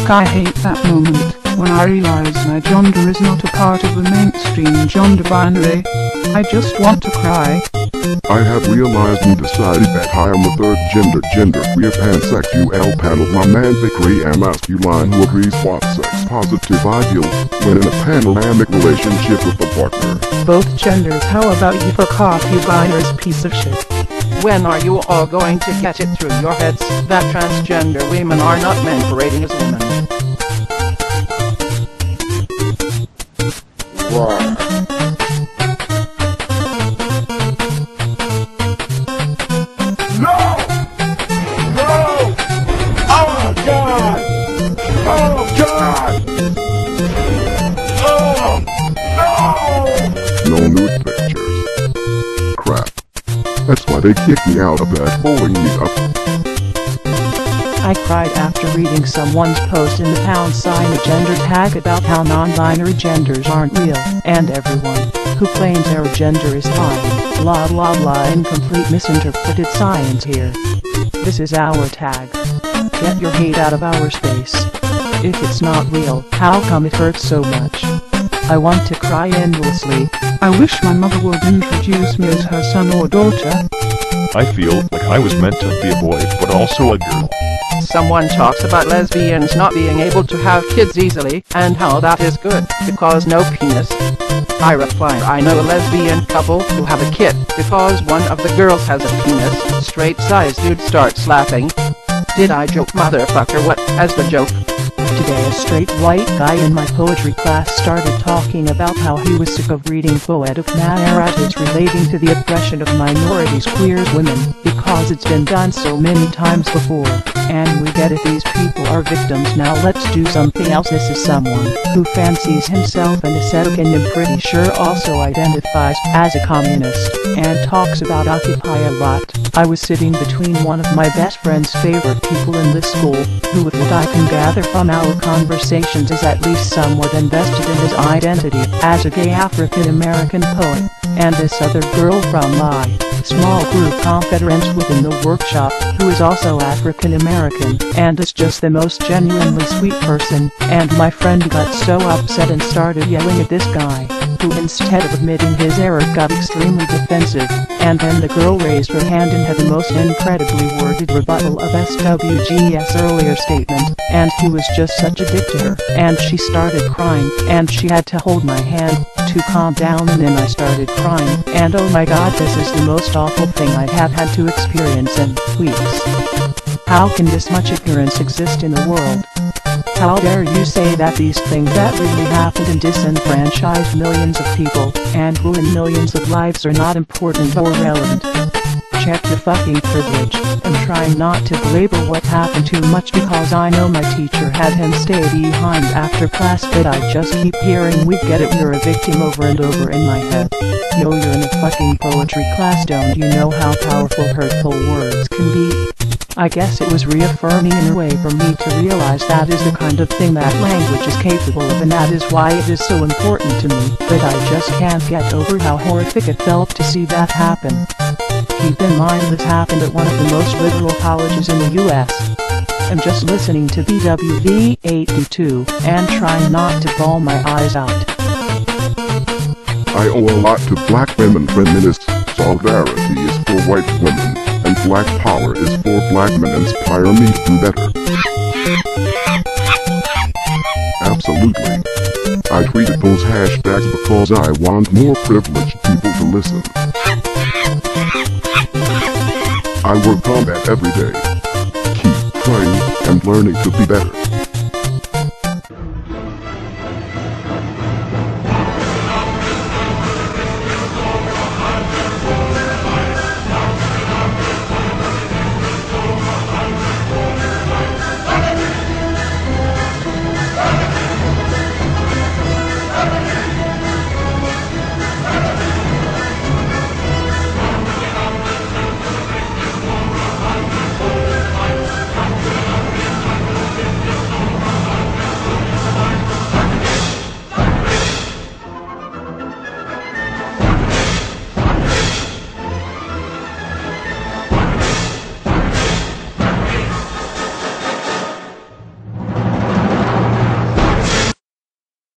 Fuck, I hate that moment, when I realize my gender is not a part of the mainstream gender binary. I just want to cry. I have realized and decided that I am a third gender queer pansexual panel man victory and masculine who agrees what sex positive ideals when in a panoramic relationship with a partner. Both genders, how about you fuck off, you biners piece of shit. When are you all going to get it through your heads that transgender women are not masquerading as women? Wow. No! No! Oh God! Oh God! Oh no! No nude pictures. Crap. That's why they kicked me out of that bowling meetup. I cried after reading someone's post in the # gender tag about how non-binary genders aren't real, and everyone who claims their gender is lying. Blah blah blah, incomplete misinterpreted science here. This is our tag. Get your hate out of our space. If it's not real, how come it hurts so much? I want to cry endlessly. I wish my mother would introduce me as her son or daughter. I feel like I was meant to be a boy, but also a girl. Someone talks about lesbians not being able to have kids easily, and how that is good, because no penis. I reply, I know a lesbian couple who have a kid, because one of the girls has a penis. Straight size dude starts laughing. Did I joke, motherfucker? What, as the joke? Today a straight white guy in my poetry class started talking about how he was sick of reading poetic narratives relating to the oppression of minorities, queers, women, because it's been done so many times before. And we get it, these people are victims, now let's do something else. This is someone who fancies himself an ascetic and I'm pretty sure also identifies as a communist, and talks about Occupy a lot. I was sitting between one of my best friend's favorite people in this school, who with what I can gather from our conversations is at least somewhat invested in his identity as a gay African American poet, and this other girl from my small group confidence within the workshop, who is also African American, and is just the most genuinely sweet person, and my friend got so upset and started yelling at this guy, who instead of admitting his error got extremely defensive, and then the girl raised her hand and had the most incredibly worded rebuttal of SWG's earlier statement, and he was just such a dick to her, and she started crying, and she had to hold my hand to calm down, and then I started crying, and oh my god, this is the most awful thing I have had to experience in weeks. How can this much ignorance exist in the world? How dare you say that these things that really happened and disenfranchised millions of people, and ruined millions of lives are not important or relevant? Check your fucking privilege. I'm trying not to belabor what happened too much because I know my teacher had him stay behind after class, but I just keep hearing we get it, we're a victim over and over in my head. Yo, you're in a fucking poetry class, don't you know how powerful hurtful words can be? I guess it was reaffirming in a way for me to realize that is the kind of thing that language is capable of, and that is why it is so important to me, but I just can't get over how horrific it felt to see that happen. Keep in mind this happened at one of the most liberal colleges in the US. I'm just listening to BWV 82 and trying not to bawl my eyes out. I owe a lot to black women feminists. Solidarity is for white women, and black power is for black men. Inspire me to do better. Absolutely. I tweeted those hashtags because I want more privileged people to listen. I work on that every day. Keep trying and learning to be better.